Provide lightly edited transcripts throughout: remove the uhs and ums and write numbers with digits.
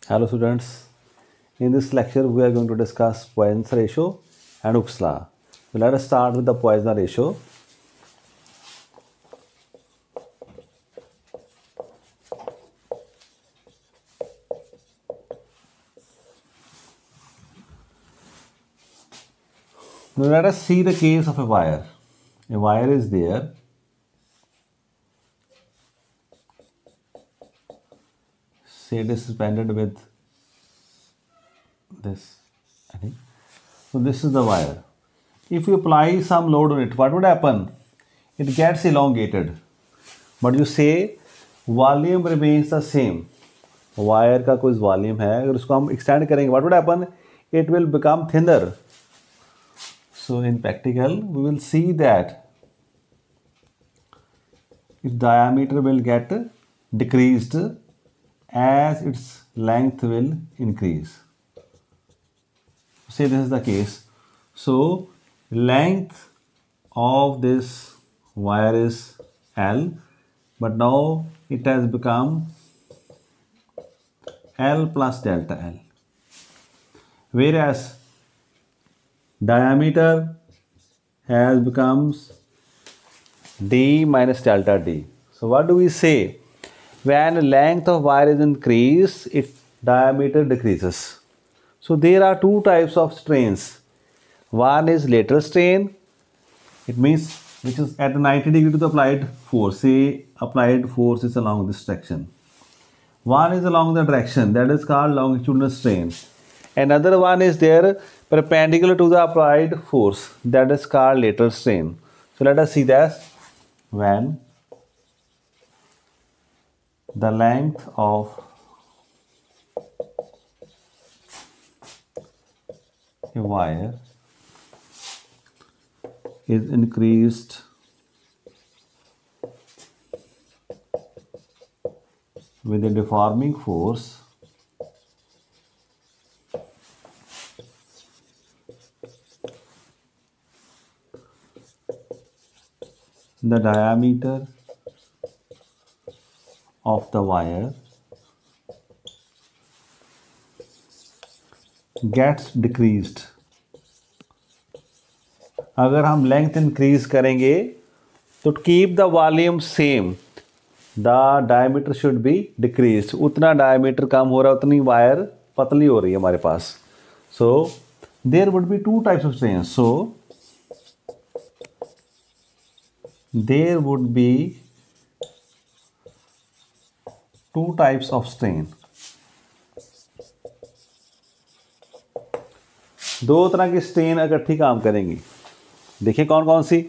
Hello students, in this lecture we are going to discuss Poisson's ratio and Hooke's law. So let us start with the Poisson ratio. Now let us see the case of a wire. A wire is there. Say it is suspended with this. I think. So this is the wire. If you apply some load on it, what would happen? It gets elongated. But you say volume remains the same. Wire का कोई volume है, अगर उसको हम extend करेंगे, what would happen? It will become thinner. So in practical, we will see that its diameter will get decreased as its length will increase. Say this is the case. So length of this wire is L, but now it has become L plus delta L. Whereas diameter has becomes D minus delta D. So what do we say? When length of wire is increased, its diameter decreases. So there are two types of strains. One is lateral strain. It means which is at 90 degree to the applied force. Say applied force is along this direction. One is along the direction, that is called longitudinal strain. Another one is there perpendicular to the applied force, that is called lateral strain. So let us see that. When the length of a wire is increased with a deforming force, the diameter of the wire gets decreased. अगर हम length increase करेंगे तो keep the volume same, the diameter should be decrease. उतना diameter कम हो रहा है उतनी wire पतली हो रही है हमारे पास. So there would be two types of strain. So there would be two types of strain. दो तरह की स्ट्रेन इकट्ठी काम करेंगी. देखिए कौन कौन सी.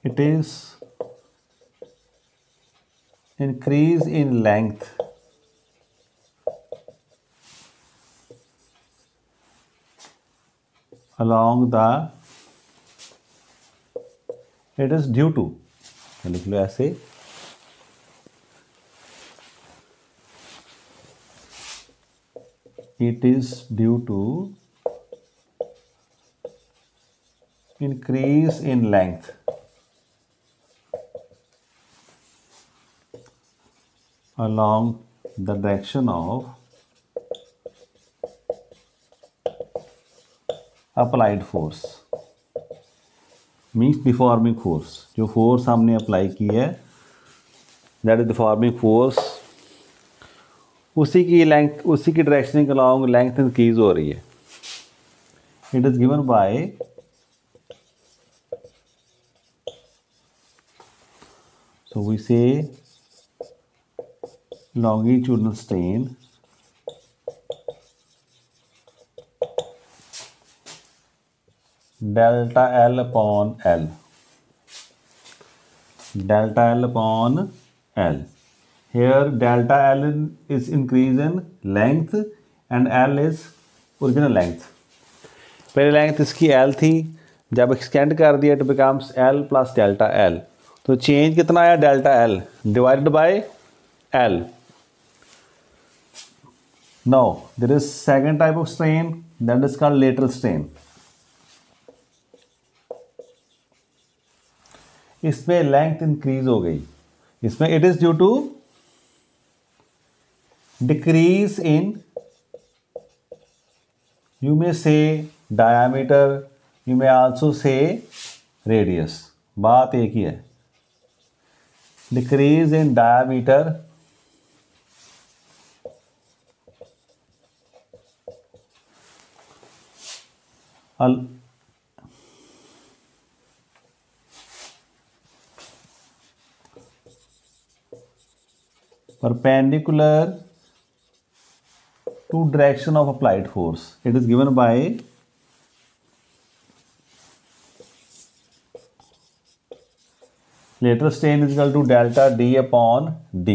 It is increase in length along the, it is due to, लिख लो ऐसे, it is due to increase in length along the direction of applied force. Means deforming force. जो फोर्स हमने अप्लाई की है दैट इज डिफॉर्मिंग फोर्स, उसी की length, उसी की डायरेक्शन के अलॉन्ग लेंथ इंक्रीज हो रही है. It is given by so we say longitudinal strain delta L upon L. Delta L upon L. Here delta L is increase in length and L is original length. पहले length इसकी L थी, जब extend कर दिया it becomes L plus delta L। तो change कितना आया, delta L divided by L। Now there is second type of strain that is called lateral strain. इसमें लेंथ इंक्रीज हो गई, इसमें it is due to decrease in, you may say diameter, you may also say radius, बात एक ही है। decrease in diameter perpendicular to direction of applied force. It is given by lateral strain is equal to delta D upon D।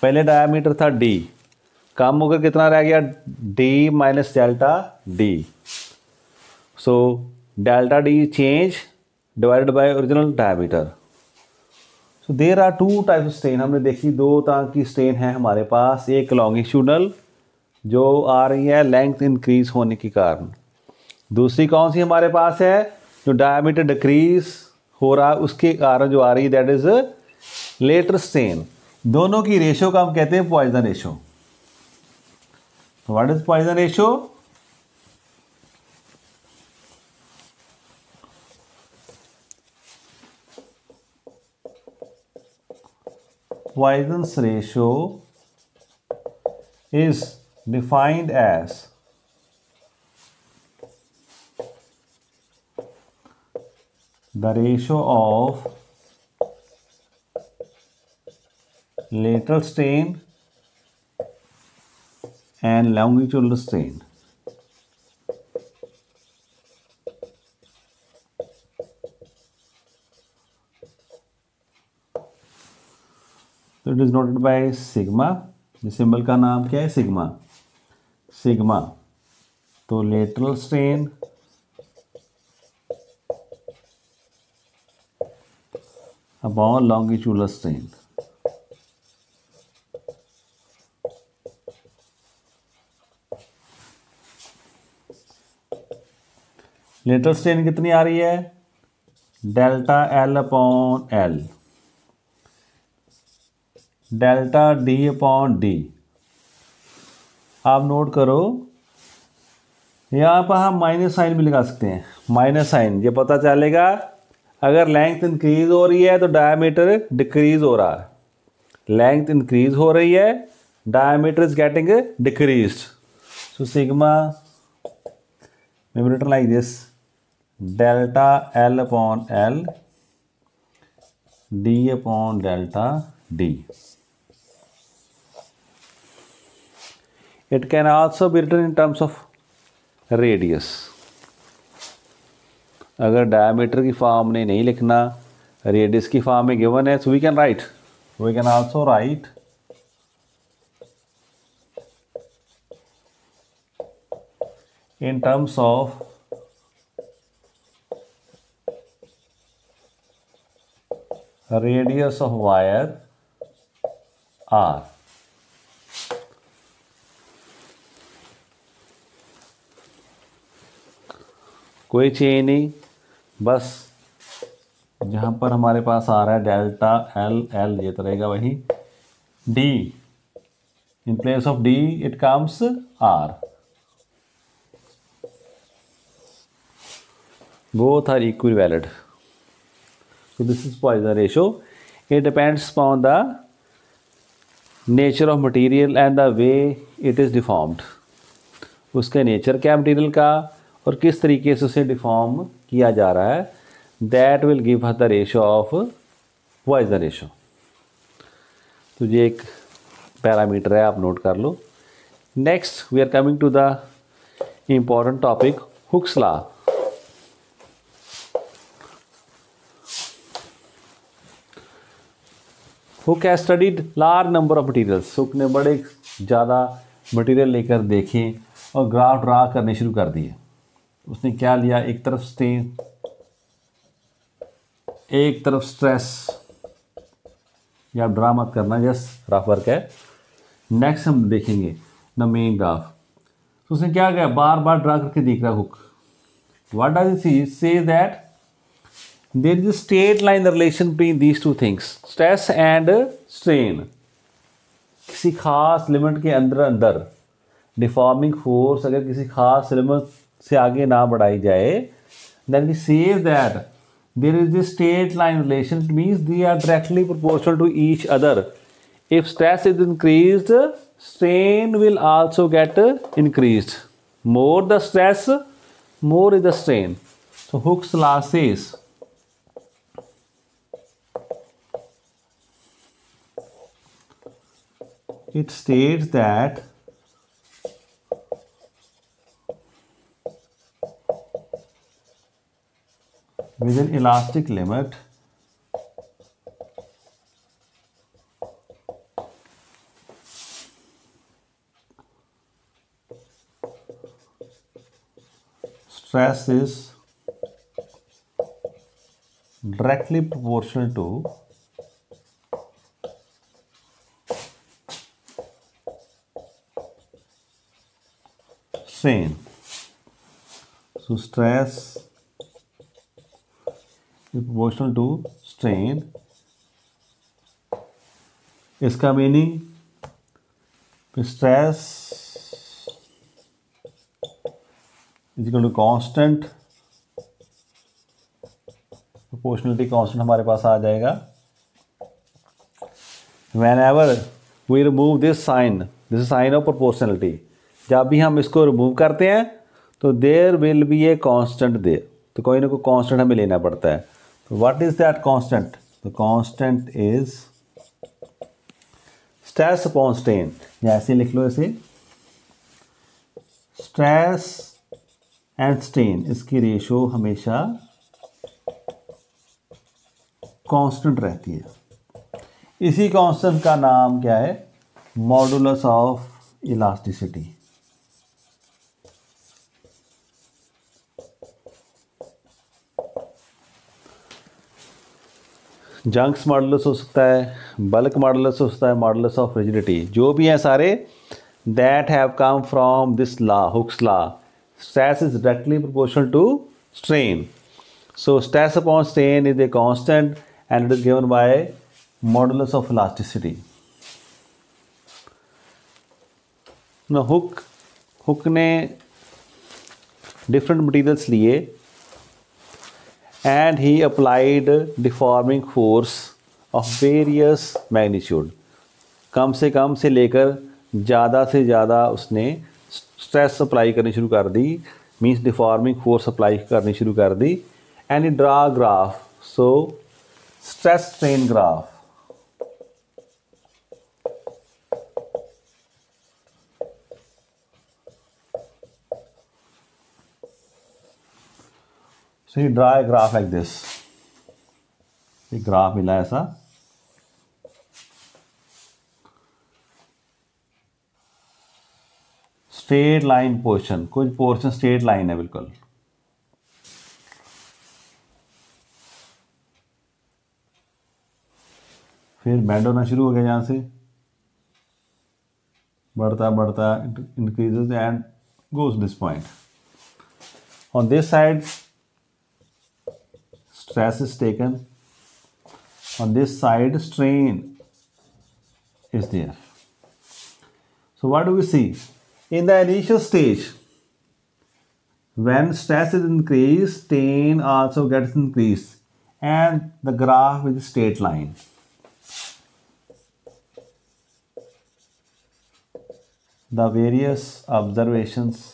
पहले diameter था D, कम होकर कितना रह गया, D minus delta D। So delta D change divided by original diameter. So there are two type strain, हमने देखी दो तरह की स्ट्रेन है हमारे पास। एक लॉन्गिट्यूडनल जो आ रही है लेंथ इंक्रीज होने के कारण, दूसरी कौन सी हमारे पास है, जो डायमीटर डिक्रीज हो रहा है उसके कारण जो आ रही है, दैट इज लेटरल स्ट्रेन। दोनों की रेशो का हम कहते हैं Poisson ratio. What is Poisson ratio, Poisson's ratio is defined as the ratio of lateral strain and longitudinal strain। तो it is noted by sigma, इस सिंबल का नाम क्या है, सिग्मा। सिग्मा तो lateral strain upon longitudinal strain. Lateral strain कितनी आ रही है, delta L upon L, delta D upon D। आप नोट करो यहाँ पर हम माइनस साइन भी लगा सकते हैं। माइनस साइन ये पता चलेगा अगर लेंथ इंक्रीज हो रही है तो डायमीटर डिक्रीज हो रहा है, लेंथ इंक्रीज हो रही है diameter is getting decreased. So sigma may be written like this, delta L upon L D upon delta D। It can also be written in terms of radius। अगर diameter की form में नहीं लिखना, radius की form में given है, so we can also write in terms of radius of wire R। कोई change नहीं, बस जहाँ पर हमारे पास आ रहा है डेल्टा L L ये तो रहेगा वही, D in place of D it comes R। Both are equally valid। So this is Poisson ratio। It depends upon the nature of material and the way it is deformed। उसके nature क्या material का और किस तरीके से उसे deform किया जा रहा है, that will give the ratio of Poisson ratio. तो ये एक पैरामीटर है, आप नोट कर लो। Next we are coming to the important topic Hooke's law. Hooke has studied large number of materials. Hooke ने बड़े ज़्यादा मटेरियल लेकर देखें और ग्राफ ड्रा करने शुरू कर दिए। उसने क्या लिया, एक तरफ स्ट्रेन, एक तरफ स्ट्रेस। ये आप ड्रा मत करना, जस्ट रफ वर्क है। नेक्स्ट हम देखेंगे द मेन ग्राफ। तो उसने क्या किया, बार बार ड्रा करके देख रहा Hooke. What does it see, say that there is a straight line relation between these two things, stress and strain. किसी खास लिमिट के अंदर डिफॉर्मिंग फोर्स अगर किसी खास लिमिट से आगे ना बढ़ाई जाए, then we say that there is a straight line relation. It means they are directly proportional to each other. If stress is increased, strain will also get increased. More the stress, more is the strain. So Hooke's law says it states that with an elastic limit, stress is directly proportional to strain. So stress is proportional to strain. इसका meaning stress is equal to constant, proportionality constant हमारे पास आ जाएगा। Whenever we remove this sign, this is sign of proportionality, जब भी हम इसको remove करते हैं तो there will be a constant there, तो कोई ना कोई कांस्टेंट हमें लेना पड़ता है। तो what is that constant, the constant is stress upon strain. ऐसे लिख लो इसे, स्ट्रेस एंड स्ट्रेन, इसकी रेशो हमेशा कांस्टेंट रहती है। इसी कांस्टेंट का नाम क्या है, modulus of elasticity. Junks modulus हो सकता है, बल्क मॉडुलस हो सकता है, मॉडुलस ऑफ रिजिडिटी, जो भी हैं सारे that have come from this law, Hooke's law. Stress is directly proportional to strain, so stress upon strain is a constant and it is given by modulus of elasticity. ना Hooke ने different materials लिए and he applied deforming force of various magnitude, कम से लेकर ज़्यादा से ज़्यादा उसने स्ट्रेस अप्लाई करनी शुरू कर दी, मीन्स डिफॉर्मिंग फोर्स अप्लाई करनी शुरू कर दी। And he draw graph, so stress strain graph. So you draw a graph like this, एक ग्राफ मिला ऐसा, स्ट्रेट लाइन पोर्शन, कुछ पोर्शन स्ट्रेट लाइन है बिल्कुल। फिर बेंड होना शुरू हो गया, यहाँ से बढ़ता बढ़ता increases and goes this point. On this side stress is taken, on this side strain is there. So what do we see? In the initial stage, when stress is increased, strain also gets increased, and the graph is a straight line. The various observations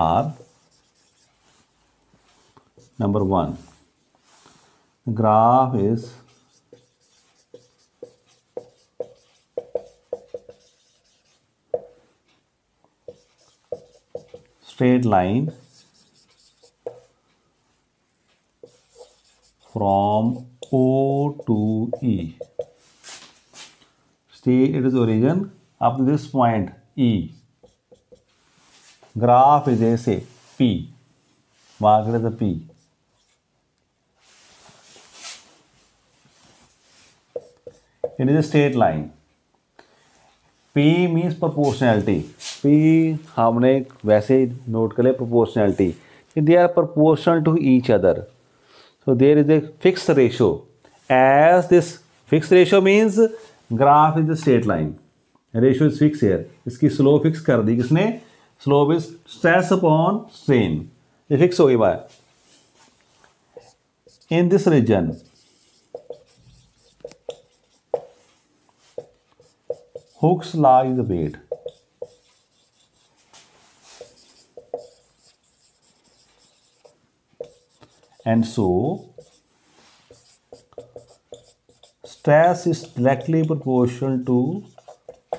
are: number one, the graph is straight line from O to E. It is origin up to this point, E. Graph is a say P. Mark it as a P. It is a straight line. P means proportionality. P हमने वैसे note कर लिया proportionality. They are proportional to each other. So there is a fixed ratio. As this fixed ratio means graph is a straight line. Ratio is fixed here. इसकी slope fix कर दी किसने? Slope is stress upon strain. ये fix हो गई बात. In this region, Hooke's law is obeyed. And so, stress is directly proportional to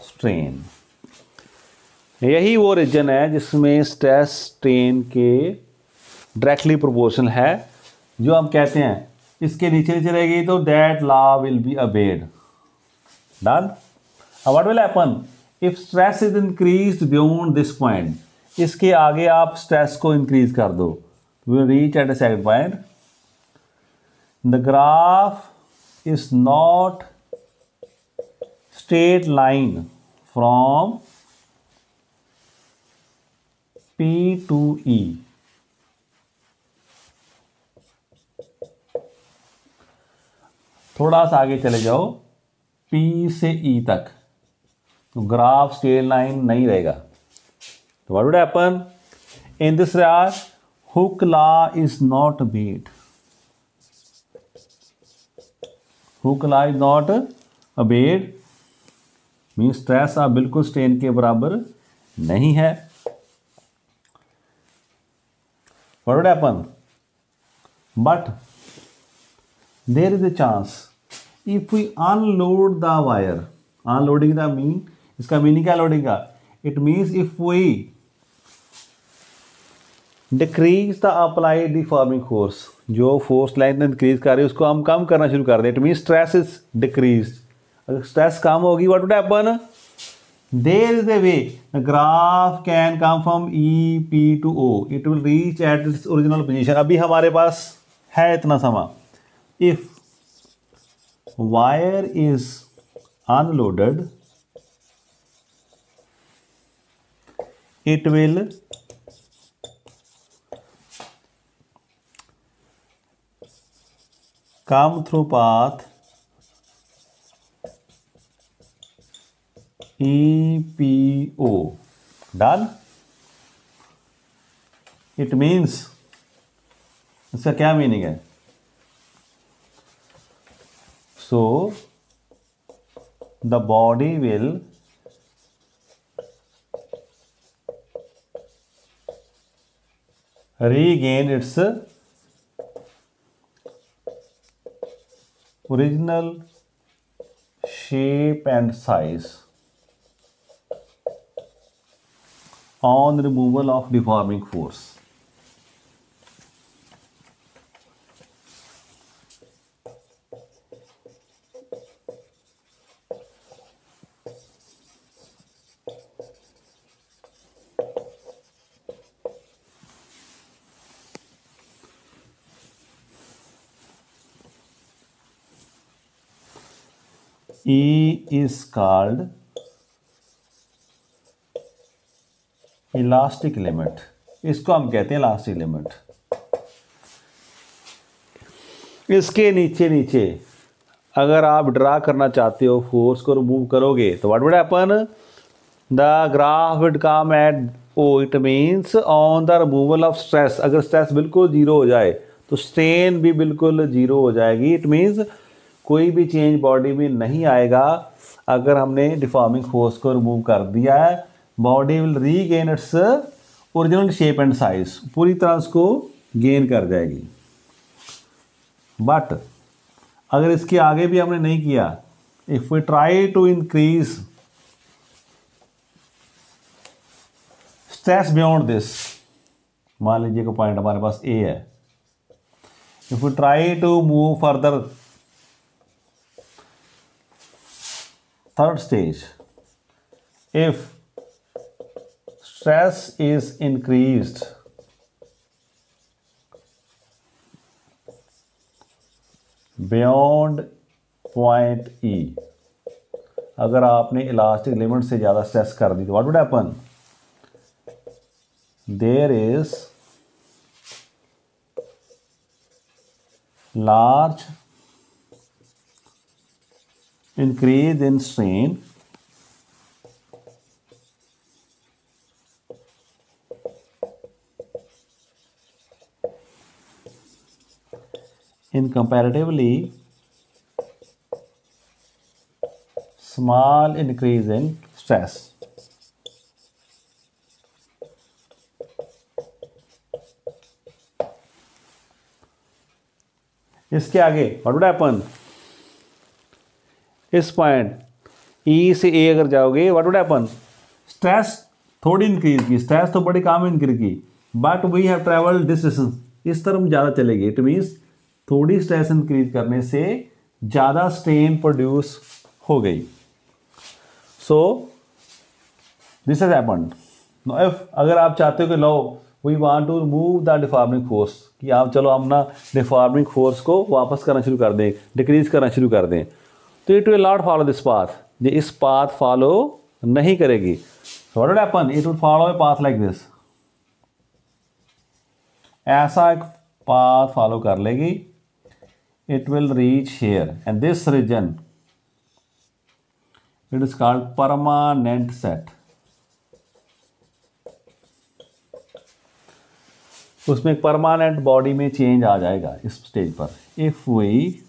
strain. यही वो reason है जिसमें स्ट्रेस स्ट्रेन के डायरेक्टली प्रोपोर्शनल है, जो हम कहते हैं इसके नीचे नीचे रहेगी तो that law will be obeyed. Done? Now what will happen if stress is increased beyond this point? इसके आगे आप स्ट्रेस को इंक्रीज कर दो, we will reach at a second point. The graph is not straight line from P to E. थोड़ा सा आगे चले जाओ P से E तक, तो ग्राफ स्ट्रेट लाइन नहीं रहेगा. तो what would happen in this regard? Hooke law is not obeyed. Hooke law is not obeyed means stress आप बिल्कुल स्ट्रेन के बराबर नहीं है. What would happen? But there is a chance if we unload the wire. Unloading the mean, इसका meaning क्या loading का? It means if we decrease the applied deforming force, जो फोर्स लेंथ इंक्रीज कर रही है उसको हम कम करना शुरू कर दें. It mean stress is decrease. अगर स्ट्रेस कम होगी what would happen? There is a way graph can come from E P to O. It will reach at its original position. अभी हमारे पास है इतना समय. If wire is unloaded it will come through path EPO. Done? It means, इसका क्या meaning है? So the body will regain its original shape and size on removal of deforming force. E is called elastic limit. इसको हम कहते हैं elastic limit. इसके नीचे नीचे अगर आप ड्रा करना चाहते हो, फोर्स को रिमूव करोगे तो what would happen? The graph would come at O. It means on the removal of stress. अगर स्ट्रेस बिल्कुल जीरो हो जाए तो स्ट्रेन भी बिल्कुल जीरो हो जाएगी. इट मीन्स कोई भी चेंज बॉडी में नहीं आएगा. अगर हमने डिफॉर्मिंग फोर्स को रिमूव कर दिया है, body will regain its original shape and size. पूरी तरह उसको गेन कर जाएगी. बट अगर इसके आगे भी हमने नहीं किया, if we try to increase stress beyond this, मान लीजिए कि पॉइंट हमारे पास ए है. If we try to move further third stage, if stress is increased beyond point E, अगर आपने इलास्टिक लिमिट से ज़्यादा स्ट्रेस कर दी तो what would happen, there is large increase in strain in comparatively small increase in stress. इसके आगे what would happen, इस पॉइंट ई से ए अगर जाओगे व्हाट वुड हैपन, स्ट्रेस थोड़ी इंक्रीज की, स्ट्रेस तो बड़ी कम इंक्रीज की, but we have travelled this distance, इस तरफ ज़्यादा चलेगी। इट मीन्स थोड़ी स्ट्रेस इंक्रीज करने से ज़्यादा स्ट्रेन प्रोड्यूस हो गई। So this has happened. If अगर आप चाहते हो कि लो we want to remove the deforming force, कि आप चलो हम ना डिफॉर्मिंग फोर्स को वापस करना शुरू कर दें, डिक्रीज करना शुरू कर दें, तो it will not follow this path, ये इस पाथ फॉलो नहीं करेगी। What would happen, it would follow a path like this, ऐसा एक पाथ फॉलो कर लेगी। It will reach here and this region it is called permanent set. उसमें permanent body में चेंज आ जाएगा इस स्टेज पर। If we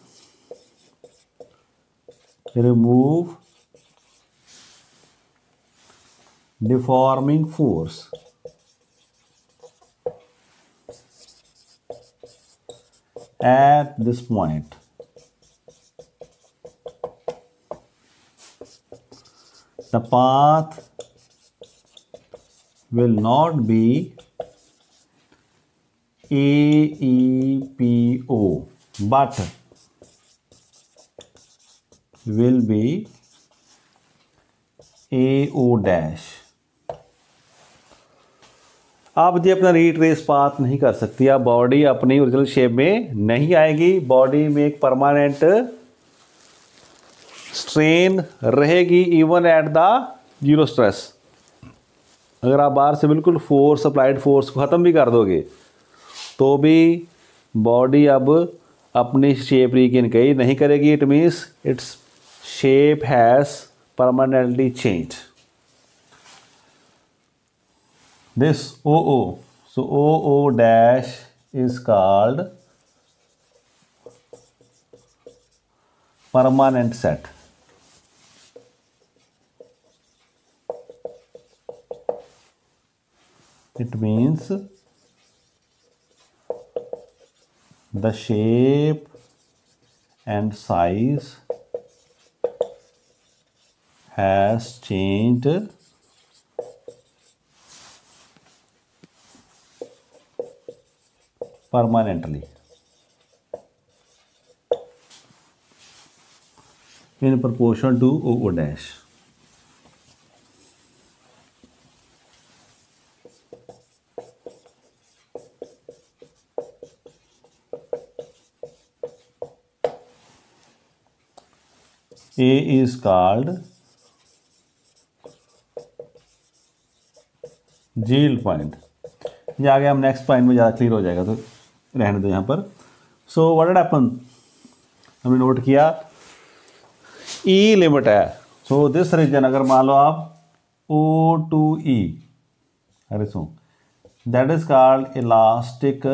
remove deforming force at this point, the path will not be AEPO but will be AO dash। आप ये अपना retrace path नहीं कर सकती, आप बॉडी अपनी ओरिजिनल शेप में नहीं आएगी, बॉडी में एक परमानेंट स्ट्रेन रहेगी even at the zero stress. अगर आप बाहर से बिल्कुल फोर्स, अप्लाइड फोर्स को ख़त्म भी कर दोगे तो भी बॉडी अब अपनी शेप रिगेन नहीं करेगी। It means its shape has permanently changed. This OO, so OO dash is called permanent set. It means the shape and size has changed permanently in proportion to OO dash. A is called yield point। ये आगे हम next point में ज़्यादा clear हो जाएगा तो रहने दो यहाँ पर। सो व्हाट हैड हैपन, हमने नोट किया ई लिमिट है। सो दिस रीजन अगर मान लो आप O to E, अरे so that is called elastic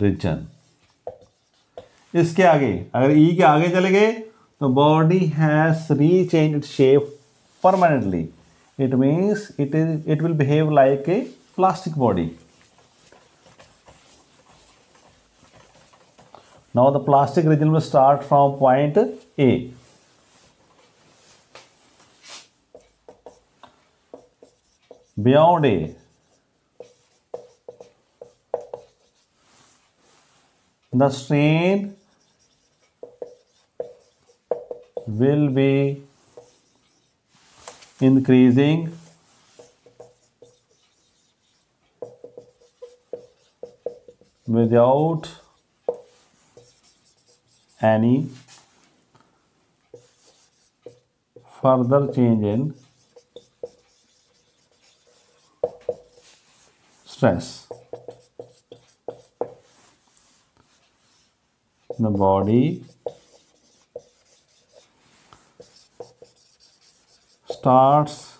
region. इसके आगे अगर ई के आगे चले गए तो body has rechange its shape permanently. It means it will behave like a plastic body। Now the plastic region will start from point A. Beyond A, the strain will be increasing without any further change in stress. The body starts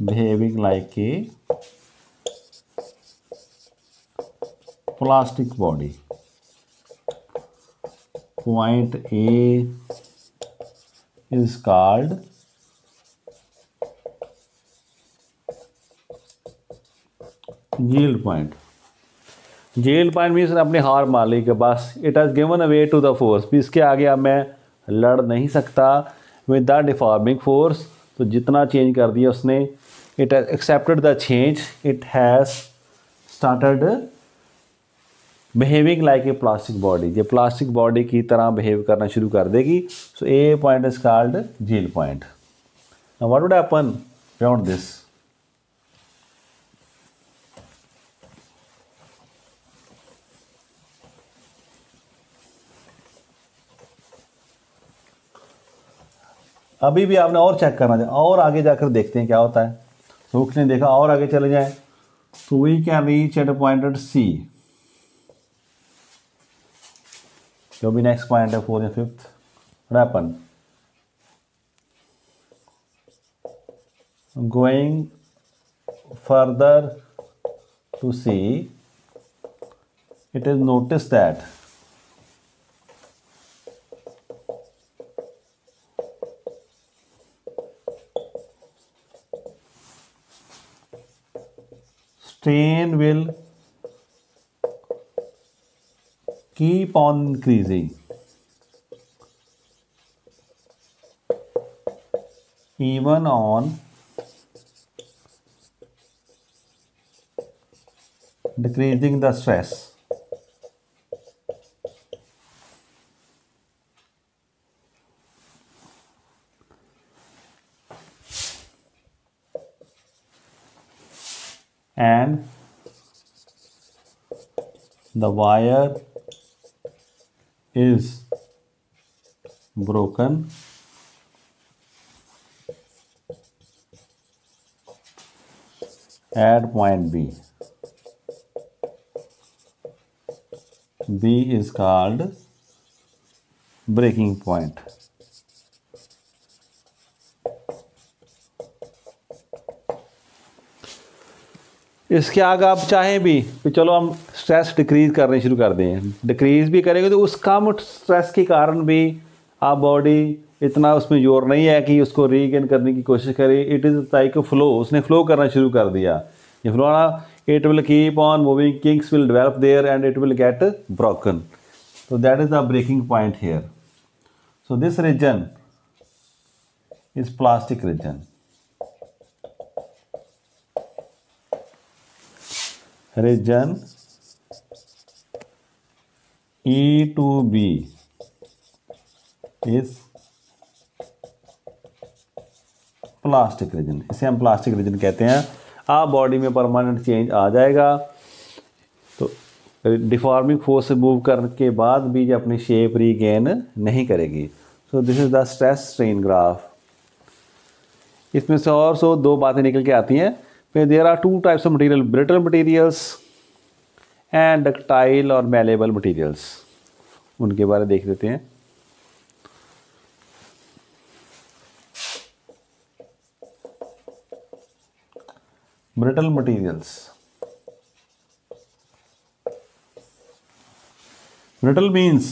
behaving like a plastic body. Point A is called yield point. Yield point means अपने हार मान ली कि बस it has given away to the force, भी इसके आगे अब मैं लड़ नहीं सकता with the deforming force. तो जितना चेंज कर दिया उसने, it has accepted the change, it has started behaving like a plastic body. ये plastic body की तरह behave करना शुरू कर देगी. So A point is called yield point. Now what would happen beyond this? अभी भी आपने और चेक करना है, और आगे जाकर देखते हैं क्या होता है. तो उसने देखा और आगे चले जाए, तो we can reach at point at C, जो भी नेक्स्ट पॉइंट है 4th या 5th. Happen going further to C, it is notice that strain will keep on increasing even on decreasing the stress. And the wire is broken at point B. B is called breaking point. इसके आगे आप चाहें भी कि चलो हम stress decrease करने शुरू कर दें, डिक्रीज़ भी करेंगे तो उस कम स्ट्रेस के कारण भी आप बॉडी इतना उसमें जोर नहीं है कि उसको रीगेन करने की कोशिश करे. It is like a flow, उसने फ्लो करना शुरू कर दिया. ये फ्लो ना, it will keep on moving, Kings will develop their and it will get broken. So that is the breaking point here. So this region is plastic region. Region E to B is plastic region. इसे हम plastic reason कहते हैं. आप body में permanent change आ जाएगा तो deforming force से मूव करने के बाद भी ये अपनी शेप रीगेन नहीं करेगी. सो this is the stress strain graph. इसमें से और दो बातें निकल के आती हैं. फिर there are two types of material, brittle materials and ductile और मैलेबल मटेरियल्स. उनके बारे में देख लेते हैं. Brittle materials. Brittle means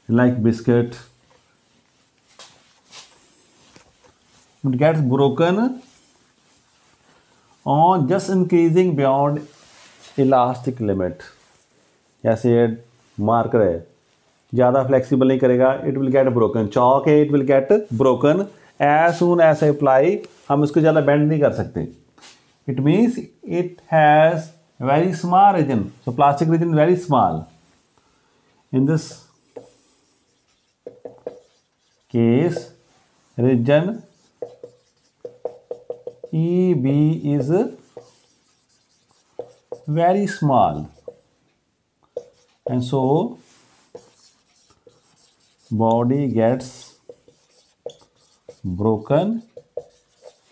like biscuit. It gets broken on just increasing beyond elastic limit. जैसे मार्कर है, ज़्यादा फ्लेक्सिबल नहीं करेगा, it will get broken. चौक है, it will get broken as soon as I apply. हम इसको ज़्यादा बेंड नहीं कर सकते. It means it has very small region. So plastic region very small. In this case, region EB is very small, and so body gets broken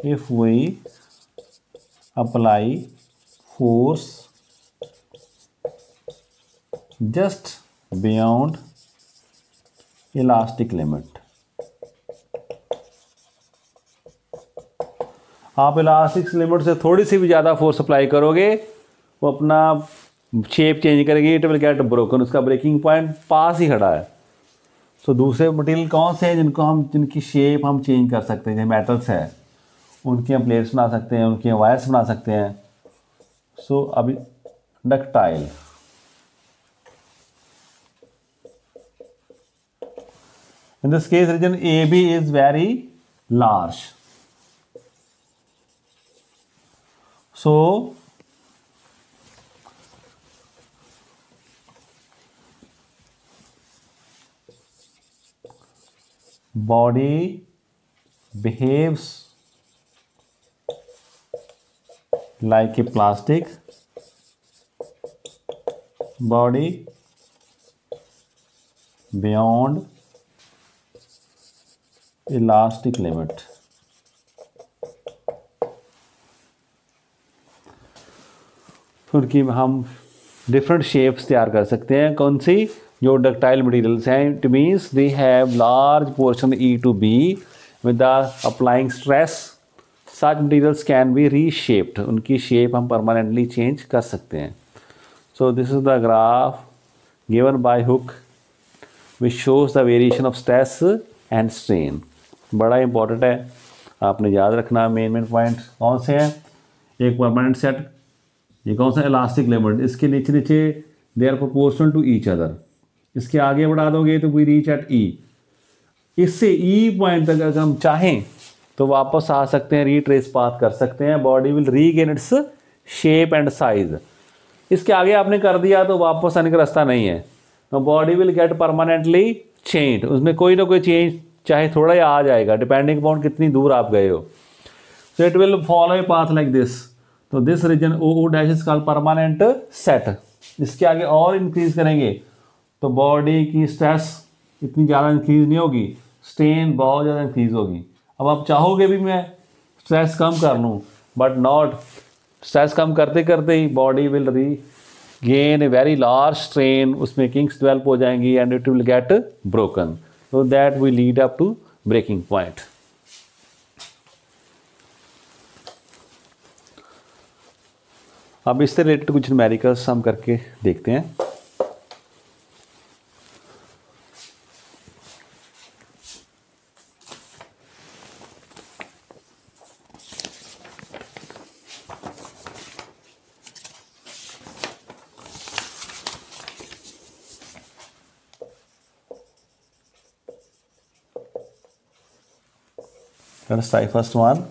if we apply force just beyond elastic limit. आप elastic limit से थोड़ी सी भी ज़्यादा force apply करोगे वो अपना shape change करेगी, it will get broken, उसका ब्रेकिंग पॉइंट पास ही खड़ा है। सो दूसरे मटेरियल कौन से हैं जिनकी शेप हम चेंज कर सकते हैं, जैसे मेटल्स है उनकी हम प्लेट्स बना सकते हैं, उनकी वायर्स बना सकते हैं। सो अभी ductile, in this case region AB is very large, so body behaves like a plastic, body beyond elastic limit. फिर की हम डिफरेंट शेप्स तैयार कर सकते हैं। कौन सी? जो डक्टाइल मटेरियल्स हैं, it means they have large portion E to B with the applying stress, such materials can be reshaped, उनकी शेप हम परमानेंटली चेंज कर सकते हैं। So this is the graph given by Hooke which shows the variation of stress and strain. बड़ा important है, आपने याद रखना। मेन पॉइंट कौन से हैं? एक परमानेंट सेट, ये कौन सा? इलास्टिक लिमिट, इसके नीचे नीचे they are proportional to each other, इसके आगे बढ़ा दोगे तो वी रीच एट ई। इससे ई पॉइंट तक अगर हम चाहें तो वापस आ सकते हैं, रीट्रेस पाथ कर सकते हैं, body will regain its shape and size. इसके आगे आपने कर दिया तो वापस आने का रास्ता नहीं है, तो body will get permanently change, उसमें कोई ना कोई चेंज चाहे थोड़ा ही आ जाएगा डिपेंडिंग अपॉन कितनी दूर आप गए हो। So it will follow a path like this. तो this region O dash is called permanent set. इसके आगे और इंक्रीज करेंगे तो बॉडी की स्ट्रेस इतनी ज़्यादा इंक्रीज नहीं होगी, स्ट्रेन बहुत ज़्यादा इंक्रीज होगी। अब आप चाहोगे भी मैं स्ट्रेस कम कर लूँ, बट नॉट, स्ट्रेस कम करते करते ही बॉडी विल री gain a very large strain, उसमें किंग्स डेवलप हो जाएंगी and it will get broken. So that will lead up to breaking point. अब इससे रिलेटेड कुछ न्यूमेरिकल्स हम करके देखते हैं। Let's try first one.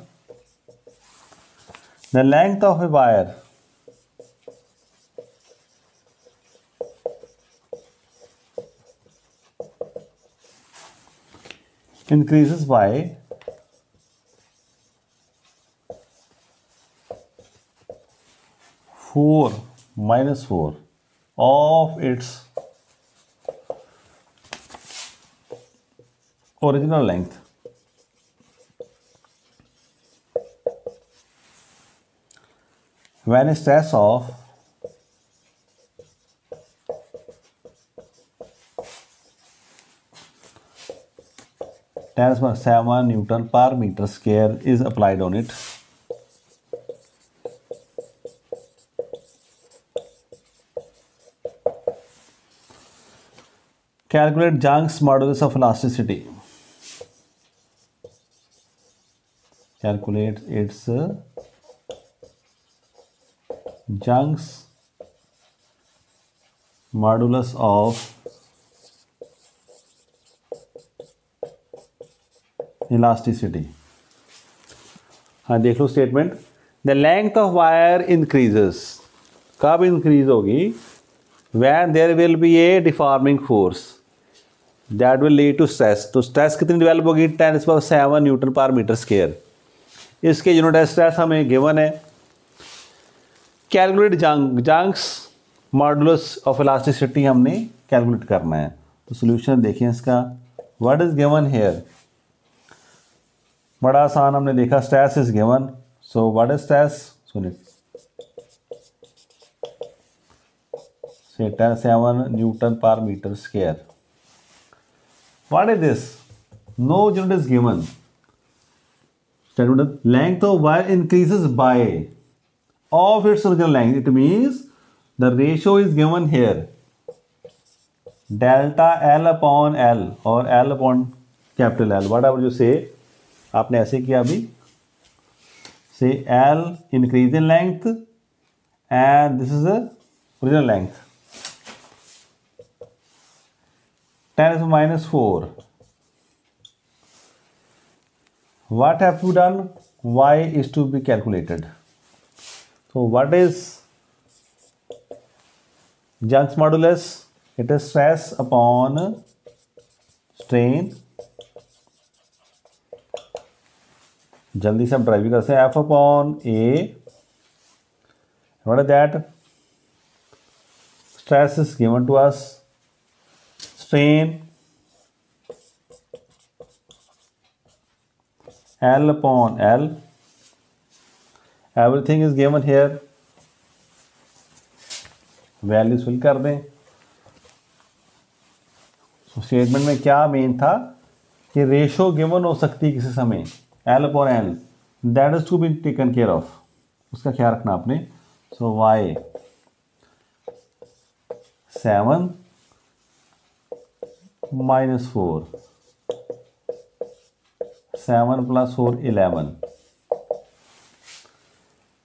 The length of a wire increases by 4 minus 4 of its original length. When a stress of 10⁻⁷ Newton per meter square is applied on it, calculate Young's modulus of elasticity. Calculate its Young's modulus of elasticity. हाँ देख लो statement, the length of wire increases, कब increase होगी? When there will be a deforming force that will lead to stress. तो stress कितनी develop होगी? 10⁷ Newton per meter square। इसके unit stress हमें गिवन है, calculate Young's modulus of elasticity हमने calculate करना है। तो सोल्यूशन देखिए इसका, व्हाट इज गिवन हेयर, बड़ा आसान, हमने देखा stress is given, so what is stress, सुनिए, say 7 Newton per meter square. What is this? No unit is given. Statement: length of wire increases by of its original length. It means the ratio is given here. Delta L upon L or L upon capital L. Whatever you say. आपने ऐसे किया अभी. Say L increase in length and this is the original length. 10 to minus 4. What have you done? Y is to be calculated. So what is Young's modulus? It is stress upon strain. जल्दी से हम drive भी करते हैं, F upon A. What is that? Stress is given to us. Strain L upon L. Everything is given here. Values fill कर दें। Statement में क्या मेन था कि रेशो गिवन हो सकती है किसी समय L upon L, that is to be taken care of, उसका ख्याल रखना आपने। सो Y 7 minus 4, 7 plus 4 11.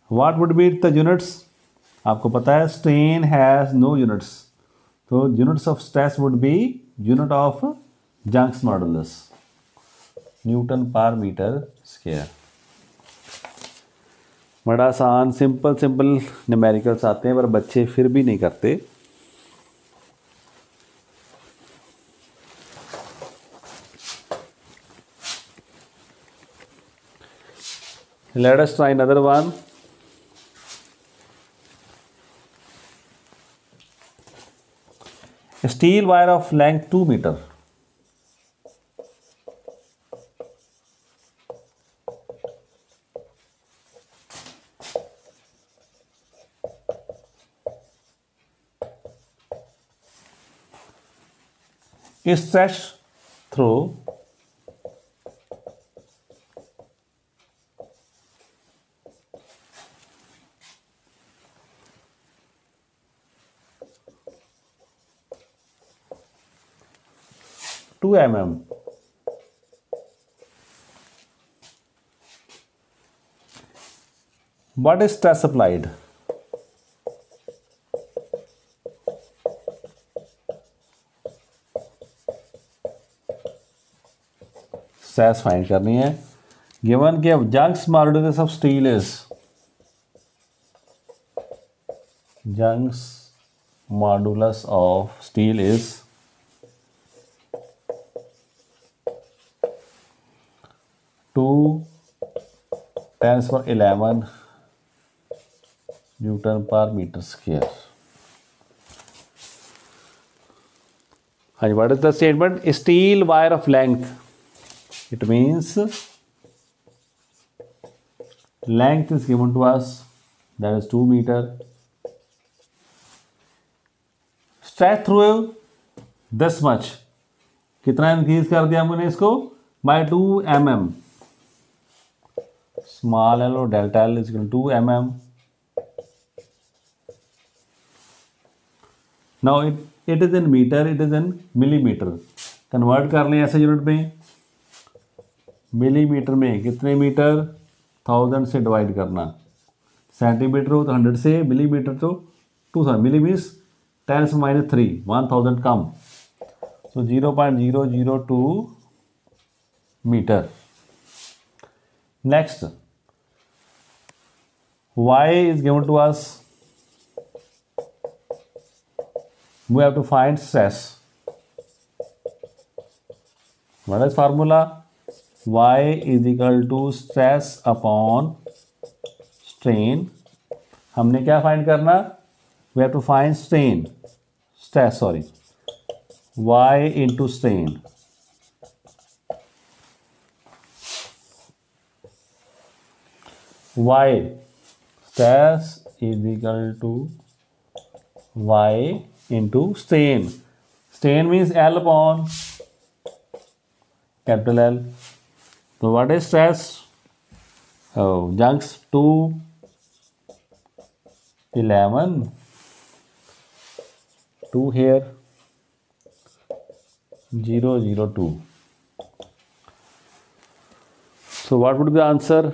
What would be the units? आपको पता है strain has no units, तो units of stress would be unit of Young's modulus, Newton per meter square. बड़ा आसान सिंपल न्यूमेरिकल्स आते हैं पर बच्चे फिर भी नहीं करते। Let us try another one. A steel wire of length 2 meter. Is stretched through 2 mm. What is stress applied? Stress find करनी है। गिवन कि Young's modulus of steel is, Young's modulus of steel is 2 10 पर 11 Newton per meter square. हाँ जी, what is the statement? Steel wire of length, it means length is given to us, that is 2 meter. Stretch through this much, कितना increase कर दिया हमने इसको? by 2 mm. small l or delta L is equal to 2 mm. now it is in meter, it is in millimeter. Convert कर लें ऐसे unit में, millimetre में कितने मीटर? 1000 से डिवाइड करना, सेंटीमीटर हो तो 100 से, मिलीमीटर तो 2000, मिली मीन्स 10⁻³ 1000 कम, तो 0.002 मीटर। Next, Y is given to us, we have to find stress. What is formula? Y is equal to stress upon strain हमने क्या फाइंड करना, we have to find strain, stress sorry, y into strain. Y stress is equal to y into strain. Strain means L upon capital L. So what is stress? Oh, junks 2, 11, 2 here, 0, 0, 2. So what would be the answer?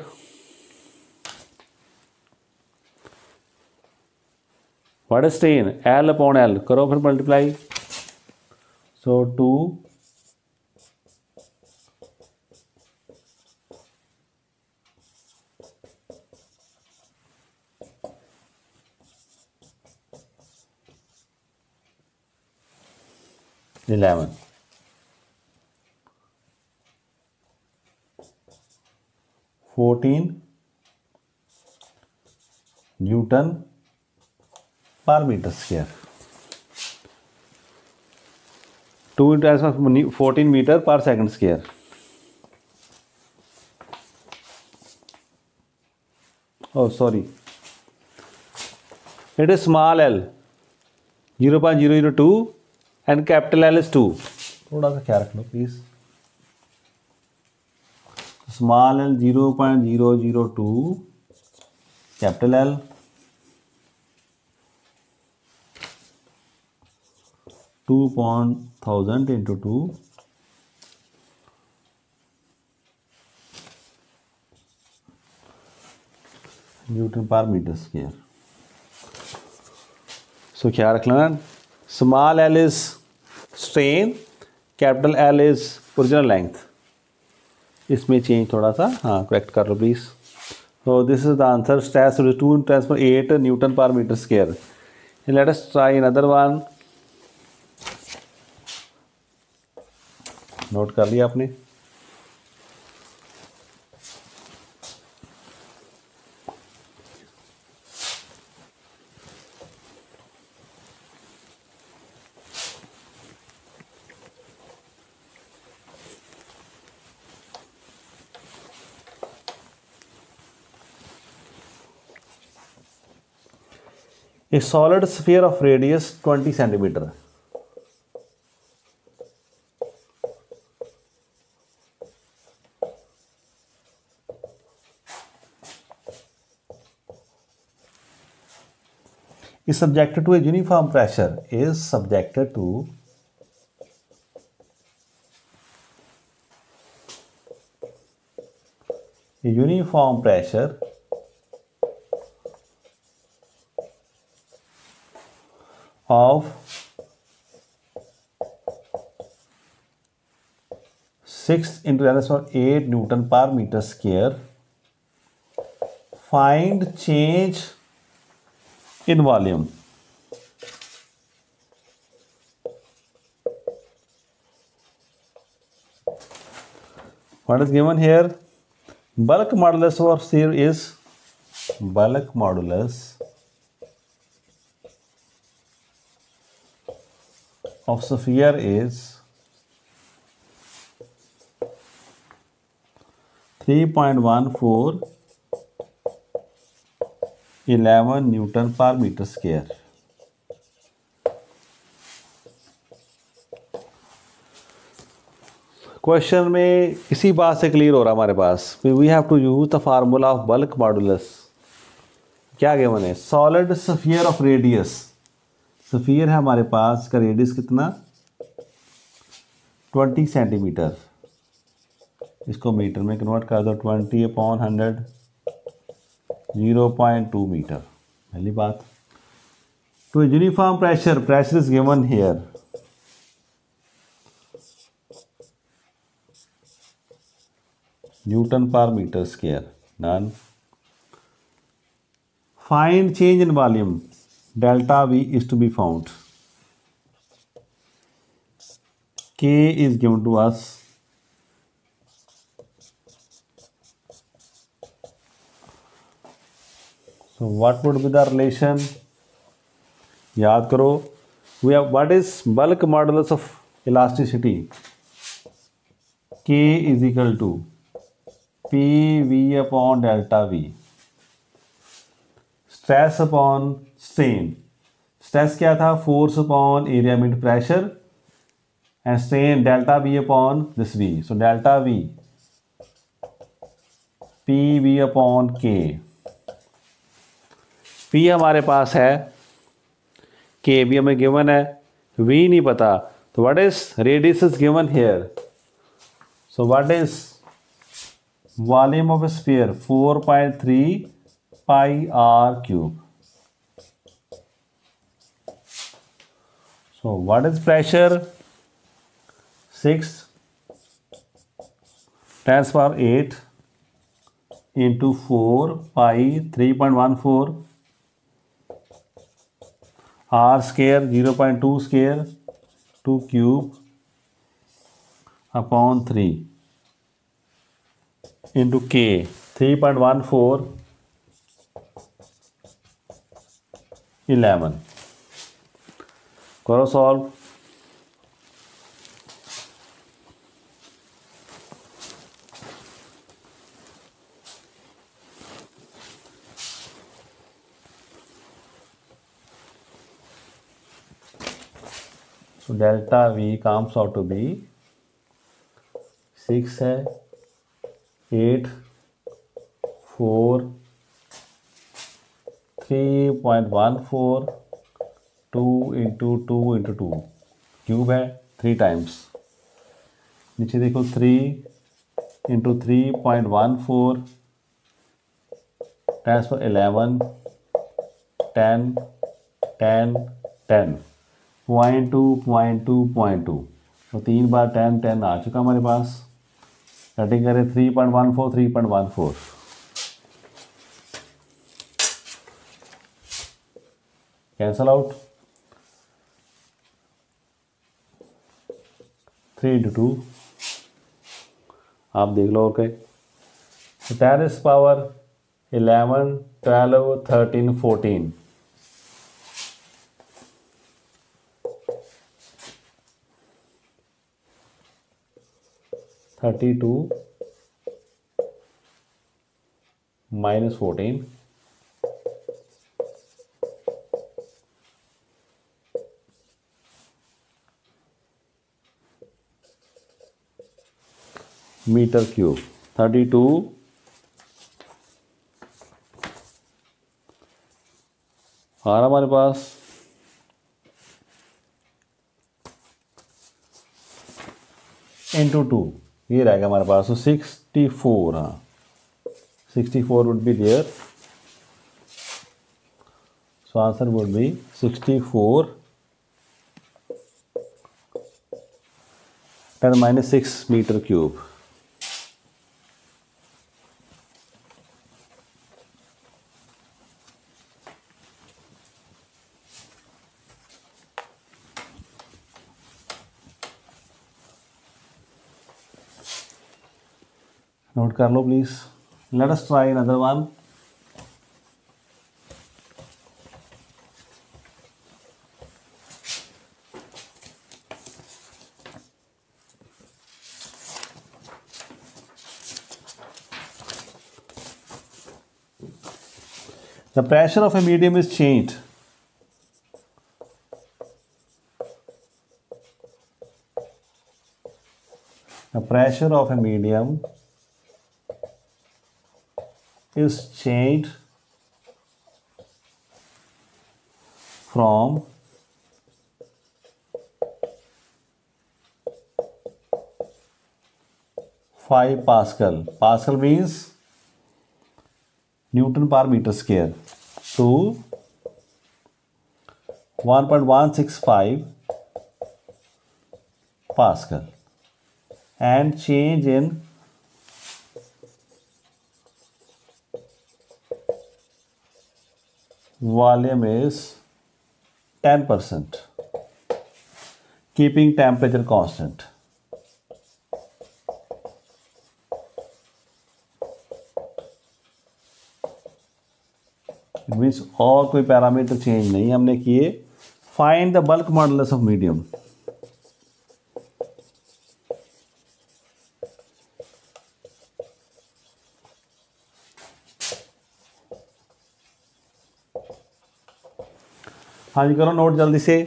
What is strain? L upon L. करो फिर multiply. So 2, (11). 14 Newton per meter square. 2 into 14 meter per second square. Oh, sorry. It is small l, 0.002 and capital L is 2. थोड़ा सा ख्याल रख लो please. Small l 0.002, capital L 2,000 into 2, Newton per meter square. So क्या रख लेना, small l is strain, capital L is original length. इसमें change थोड़ा सा, हाँ करेक्ट कर लो please. So this is the answer. Stress is 2 × 8 Newton per meter square. And let us try another one. Note कर लिया आपने. A solid sphere of radius 20 centimeter is subjected to a uniform pressure, is subjected to a uniform pressure of 6 × 8 Newton per meter square. Find change in volume. What is given here? Bulk modulus of sphere is, bulk modulus of sphere is 3.14 11 Newton per meter square. Question में इसी बात से clear हो रहा हमारे पास. We have to use the formula of bulk modulus. क्या given है? Solid sphere of radius. Sphere है हमारे पास, का रेडियस कितना, 20 सेंटीमीटर. इसको मीटर में कन्वर्ट कर दो, 20/100, 0.2 मीटर. पहली बात. तो uniform pressure, pressure is given here, Newton per meter square. Done. Find change in volume. Delta V is to be found. K is given to us. So what would be the relation? याद करो. We have what is bulk modulus of elasticity? K is equal to PV upon delta V. Stress upon strain. Stress क्या था? Force upon area meet pressure. And strain delta V upon this V. So delta V PV upon K. P हमारे पास है, K भी हमें given है, V नहीं पता. तो what is radius is given here. So what is volume of a sphere? 4.3 pi r cube. So what is pressure? 6 10 power 8 into 4 pi 3.14 r square 0.2 square 2 cube upon 3 into k 3.14 11. करो solve. So delta V comes out to be 6 है, 8 4 3.14 2 into 2 into 2 cube है 3 times. नीचे देखो 3 into 3.14 10 पर 11 10 10 10 0.2 तो 3 बार 10 10 आ चुका हमारे पास. Cutting करें 3.14 3.14 कैंसल आउट. 3 into 2 आप देख लो. Okay 10 power 11 12 13 14 32 minus 14 meter cube. 32 आ रहा हमारे पास इंटू 2 ये रहेगा हमारे पास. तो 64. हाँ 64 would be there. So answer would be 64 10 minus 6 meter cube. Note कर लो please. Let us try another one. The pressure of a medium is changed. The pressure of a medium is changed from 5 Pascal. Pascal means Newton per meter square to 1.165 Pascal, and change in volume is 10%, keeping temperature constant. It means और कोई parameter change नहीं हमने किए. Find the bulk modulus of medium. हाँ जी करो note जल्दी से.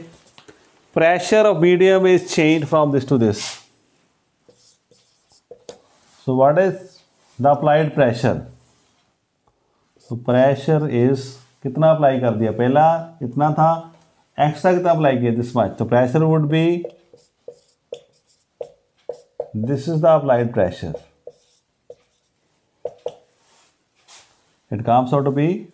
Pressure of medium is change from this to this. So what is the applied pressure. तो प्रेशर इज कितना अप्लाई कर दिया, पहला इतना था, एक्स्ट्रा कितना अप्लाई किया, दिस मच. तो pressure would be, this is the applied pressure. It comes out to B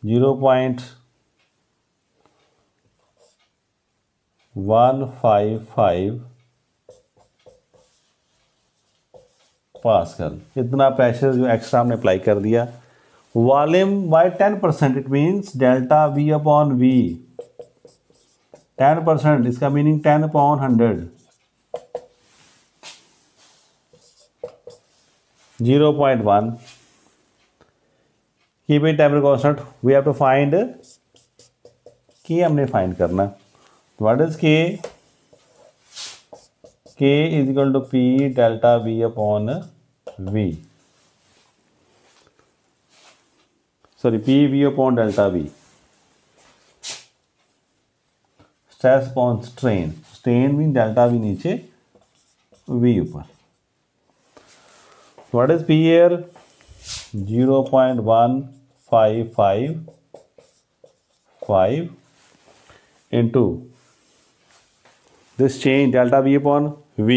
0.155 pascal. इतना प्रेशर जो एक्स्ट्रा हमने अप्लाई कर दिया. Volume by 10%, it means delta V upon V. 10%, इसका meaning 10 upon 100. 0.1. Keep it temperature constant. We have to find K, हमने find करना. What is K. K is equal to P delta V upon V. Sorry, P V upon delta V. Stress upon strain. Strain mean delta V नीचे, V ऊपर. What is P air. 0.1555 into this change delta V upon V.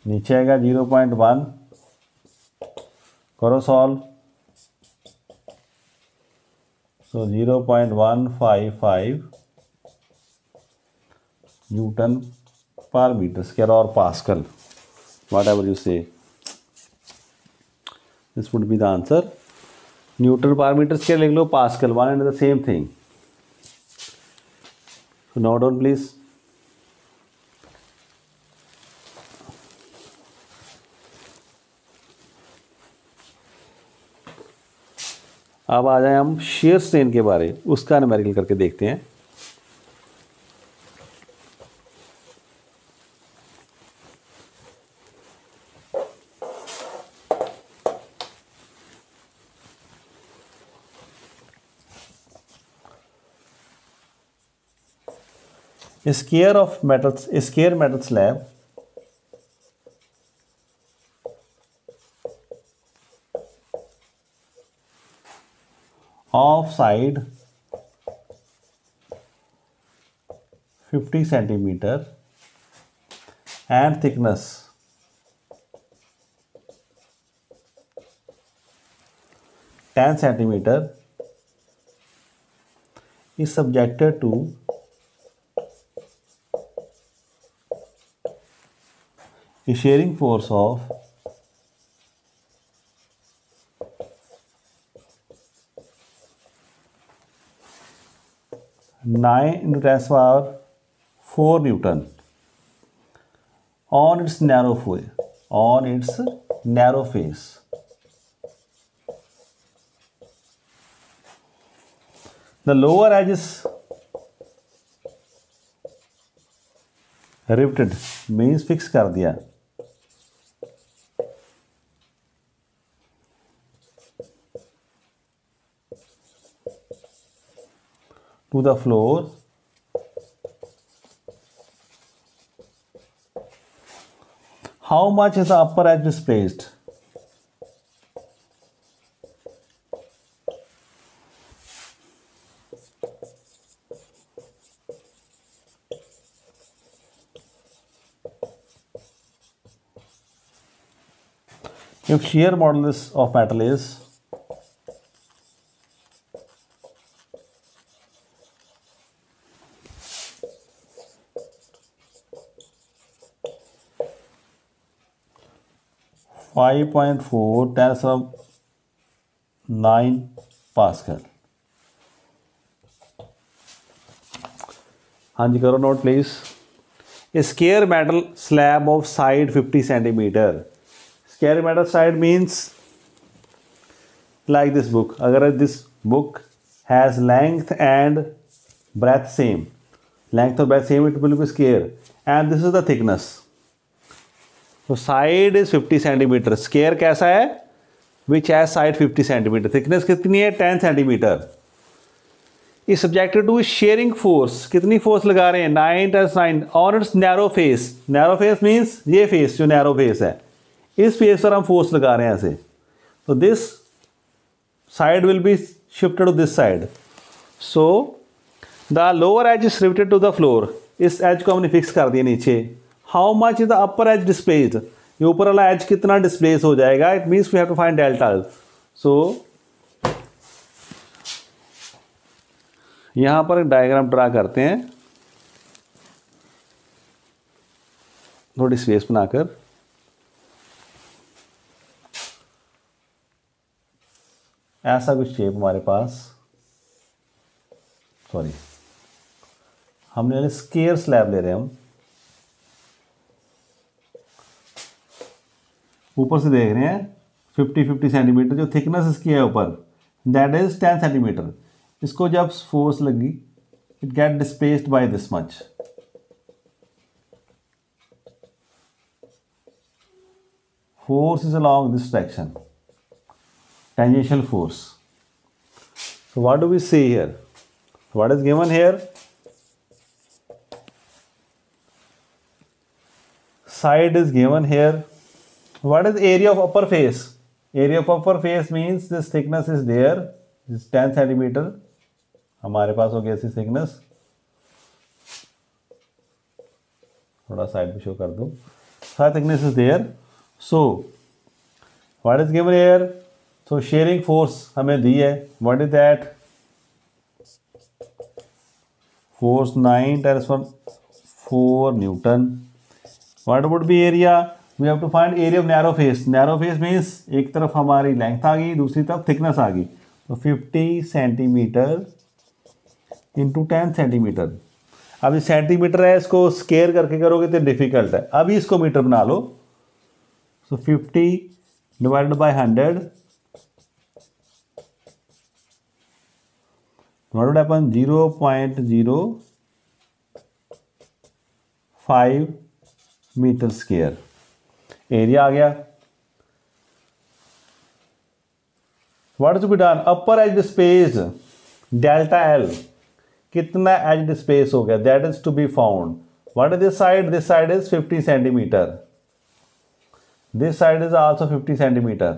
नीचे आएगा 0.1. करो solve. सो 0.155 Newton per meter square और pascal, whatever you say. This would be the answer. Newton per meter square लिख लो, pascal, one and the same thing. So note down please. अब आ जाए हम shear strain के बारे, उसका न्यूमेरिकल करके देखते हैं. A square metal slab of side 50 centimeter and thickness 10 centimeter is subjected to a shearing force of 9 into 10 power 4 Newton on its narrow face. The lower edge is riveted, means fix कर दिया. To the floor. How much is the upper edge displaced? If shear modulus of metal is 5.4 10⁹ pascal. हाँ जी करो note please. Square metal slab of side 50 centimetre. Square metal side means like this book. अगर this book has length and breadth same, length और breadth same, it will be square, and this is the thickness. So side is 50 centimeter. Square कैसा है? Which has side 50 centimeter. Thickness कितनी है? 10 centimeter. is subjected to shearing force. कितनी force लगा रहे हैं? 9 + 9 on its narrow face. Narrow face means ये face जो narrow face है, इस फेस पर हम फोर्स लगा रहे हैं ऐसे. तो this side will be shifted to this side. So the lower edge is riveted to the floor. इस एज को हमने फिक्स कर दिया नीचे. How much is the upper edge displaced? ये ऊपर वाला एज कितना डिस्प्लेस हो जाएगा? It means we have to find delta. सो यहां पर एक डायग्राम ड्रा करते हैं, थोड़ी स्पेस बनाकर. ऐसा कुछ शेप हमारे पास, सॉरी हमने स्क्वायर स्लैब ले रहे हैं हम. ऊपर से देख रहे हैं 50 सेंटीमीटर जो थिकनेस इसकी है ऊपर, दैट इज 10 सेंटीमीटर. इसको जब फोर्स लगी, it get displaced by this much. Force is along this direction, tangential force. So what do we see here? What is given here? Side is given here. What is area of upper face? Area of upper face means this thickness is there, this 10 centimeter. हमारे पास हो गया ऐसी thickness. थोड़ा side पे show कर दूं. High thickness is there. So what is given here? So shearing force हमें दी है. What is that? Force 9 × 4 Newton. What would be area? We have to find area of narrow face. Narrow face means एक तरफ हमारी length आ गई, दूसरी तरफ thickness आ गई. तो 50 सेंटीमीटर इंटू 10 सेंटीमीटर. अब ये सेंटीमीटर है, इसको स्केयर करके करोगे तो डिफिकल्ट है. अभी इसको मीटर बना लो. सो 50 divided by 100, what happen? 0.05 metre square. Area आ गया. What is to be done? Upper edge space delta L, कितना एज स्पेस हो गया? That is to be found. What is this side? This side is 50 centimeter. This side is also 50 centimeter.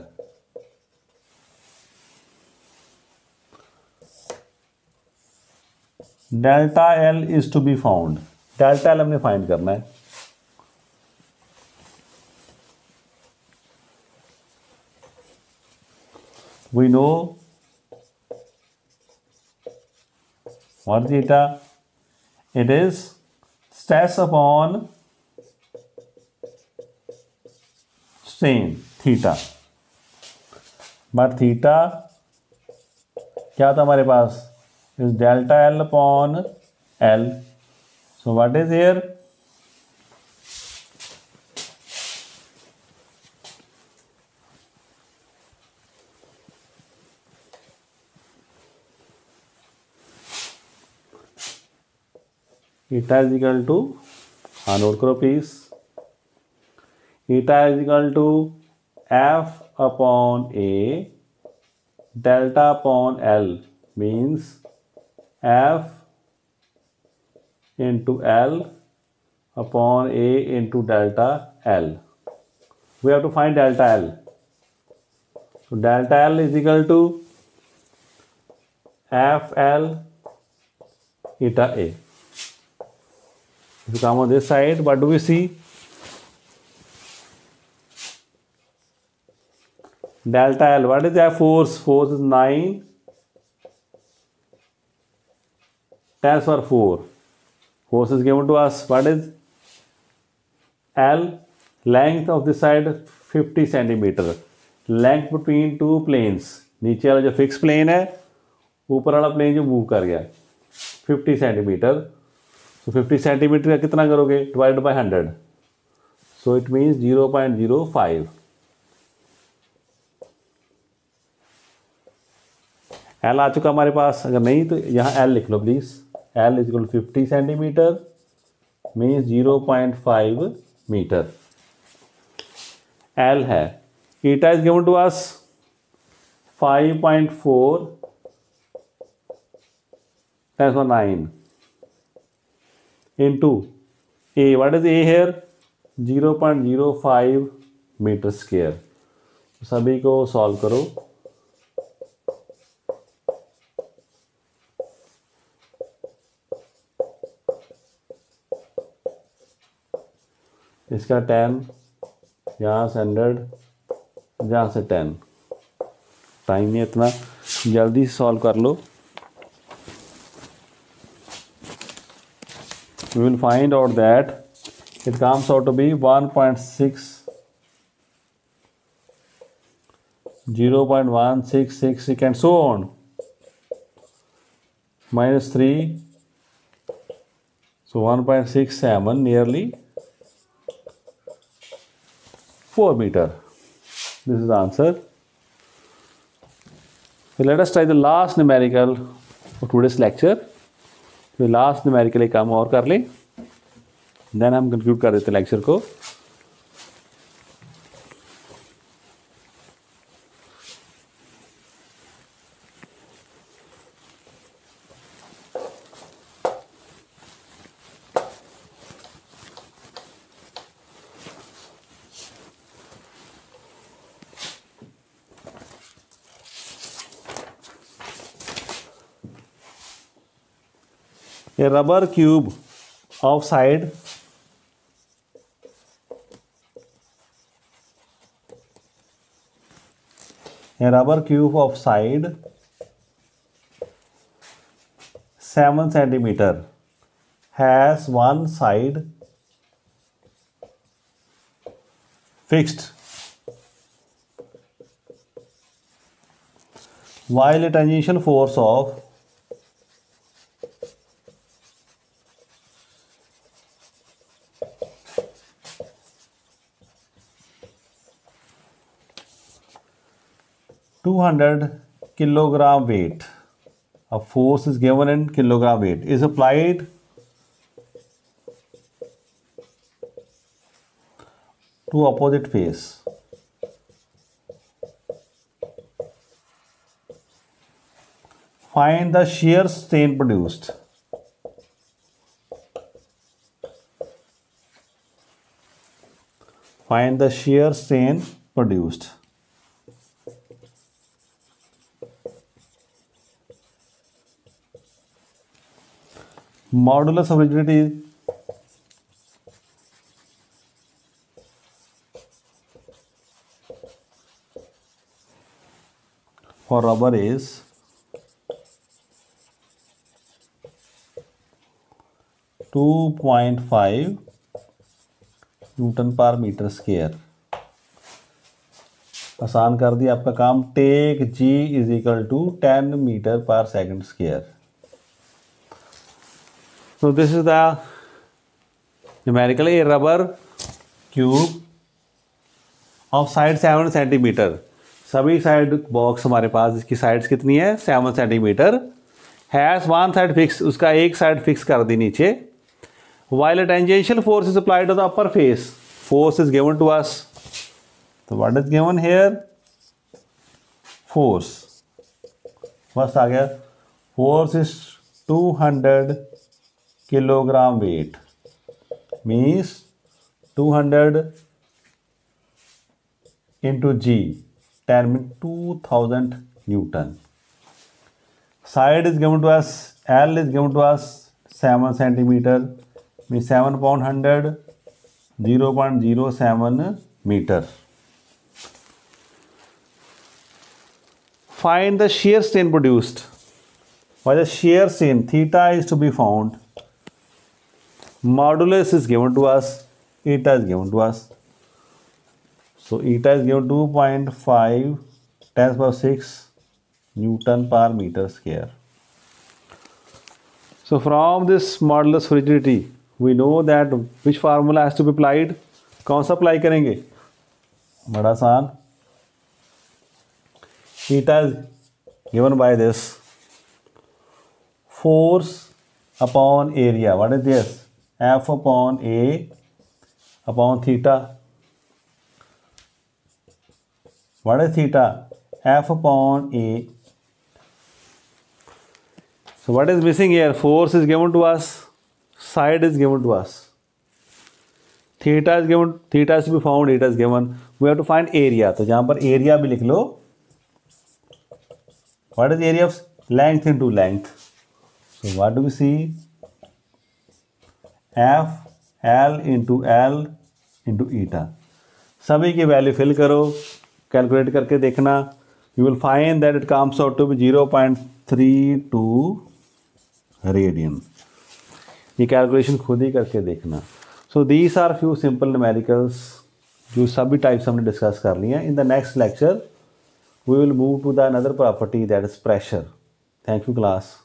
Delta L is to be found. Delta L हमने find करना है. We know what theta? It is stress upon strain theta. But theta क्या था हमारे पास? Is delta L upon L. So what is here? Eta is equal to, note करो please, eta is equal to F upon A delta upon L, means F into L upon A into delta L. We have to find delta L. So delta L is equal to FL eta A. If you come on this side, what do we see? Delta L. What is that force? Force is 9 10 power 4. Force is given to us. What is L? Length of this side 50 centimeter. Length between two planes. नीचे वाला जो fix plane है, ऊपर वाला plane जो move कर गया 50 centimetre. तो 50 सेंटीमीटर का कितना करोगे? Divide by 100. So it means 0.05. L आ चुका हमारे पास, अगर नहीं तो यहाँ एल लिख लो please. L is equal 50 centimeter means 0.5 meter L है। Eta is given to us 5.4 10 9 into A. What is A here? 0.05 metre square. सभी को सॉल्व करो। इसका 10, यहाँ से 100, यहाँ से 10। टाइम नहीं इतना, जल्दी से सॉल्व कर लो। We will find out that it comes out to be 1.6, 0.166 and so on, minus 3, so 1.67, nearly 4 meter. This is the answer. So let us try the last numerical of today's lecture. तो last numerical एक काम और कर लें, then हम conclude कर देते lecture को। A rubber cube of side a rubber cube of side 7 centimeter has one side fixed while a tangential force of 200 kilogram weight, a force is given in kilogram weight, is applied to opposite face. Find the shear strain produced. Find the shear strain produced. Modulus of rigidity for rubber is 2.5 newton per meter square. आसान कर दिया आपका काम। Take g is equal to 10 meter per second square. So this is the numerical a rubber cube of side 7 centimetre. सभी side box हमारे पास, इसकी sides कितनी है 7 centimetre. Has one side fix, उसका एक साइड फिक्स कर दी नीचे। While a tangential force is applied to the upper face, force is given to us. So what is given here? Force. First आ गया, force is 200 kilogram weight, means 200 into G, 10 means 2000 Newton. Side is given to us, L is given to us 7 centimeter, means 7 upon 100, 0.07 meter. Find the shear strain produced. By the shear strain, theta is to be found. Modulus is given to us, eta is given to us. So eta is given 2.5 10 power 6 Newton per meter square. So from this modulus rigidity, we know that which formula has to be applied. कौन सा apply करेंगे? बड़ा आसान। Theta given by this force upon area. What is this? F upon A upon theta. What is theta? F upon A. So what is missing here? Force is given to us, side is given to us. Theta is given, theta is to be found, theta is given. We have to find area. तो जहाँ पर area भी लिख लो. What is the area of length into length? So what do we see? F L into eta. सभी की value fill करो, calculate करके देखना. You will find that it comes out to be 0.32 radian. ये calculation खुद ही करके देखना. So these are few simple numericals जो सभी टाइप्स हमने डिस्कस कर लिए हैं. In the next lecture we will move to the another property that is pressure. Thank you class.